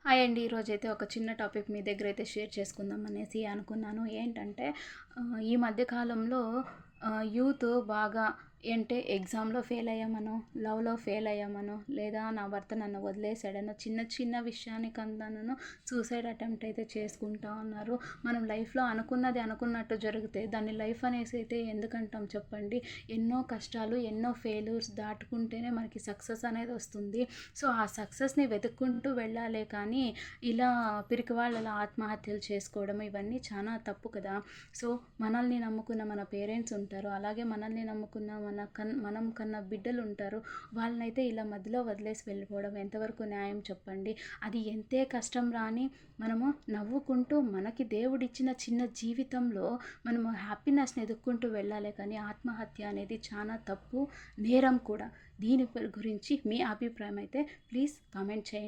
Hi అండి. ఈరోజైతే ఒక చిన్న టాపిక్ మీ దగ్గర అయితే షేర్ చేసుకుందాం అనేసి అనుకున్నాను. ఏంటంటే ఈ మధ్య కాలంలో యూత్ బాగా అంటే ఎగ్జామ్‌లో ఫెయిల్ అయ్యామనో, లవ్‌లో ఫెయిల్ అయ్యామనో, లేదా నా భర్త నన్ను వదిలేసాడనో చిన్న చిన్న విషయానికంతానను సూసైడ్ అటెంప్ట్ అయితే చేసుకుంటా ఉన్నారు. మనం లైఫ్‌లో అనుకున్నది అనుకున్నట్టు జరిగితే దాన్ని లైఫ్ అనేసి అయితే ఎందుకంటాం చెప్పండి? ఎన్నో కష్టాలు, ఎన్నో ఫెయిల్యూర్స్ దాటుకుంటేనే మనకి సక్సెస్ అనేది వస్తుంది. సో, ఆ సక్సెస్‌ని వెతుక్కుంటూ వెళ్ళాలే కానీ, ఇలా పిరికివాళ్ళలా ఆత్మహత్యలు చేసుకోవడం ఇవన్నీ చాలా తప్పు కదా! సో, మనల్ని నమ్ముకున్న మన పేరెంట్స్ ఉంటారు. అలాగే మనల్ని నమ్ముకున్న మనం కన్న బిడ్డలుంటారు. వాళ్ళనైతే ఇలా మధ్యలో వదిలేసి వెళ్ళిపోవడం ఎంతవరకు న్యాయం చెప్పండి? అది ఎంతే కష్టం రాని మనము నవ్వుకుంటూ మనకి దేవుడిచ్చిన చిన్న జీవితంలో మనము హ్యాపీనెస్‌ని ఎదుక్కుంటూ వెళ్ళాలే కానీ ఆత్మహత్య అనేది చాలా తప్పు, నేరం కూడా. దీని గురించి మీ అభిప్రాయం అయితే ప్లీజ్ కామెంట్ చేయండి.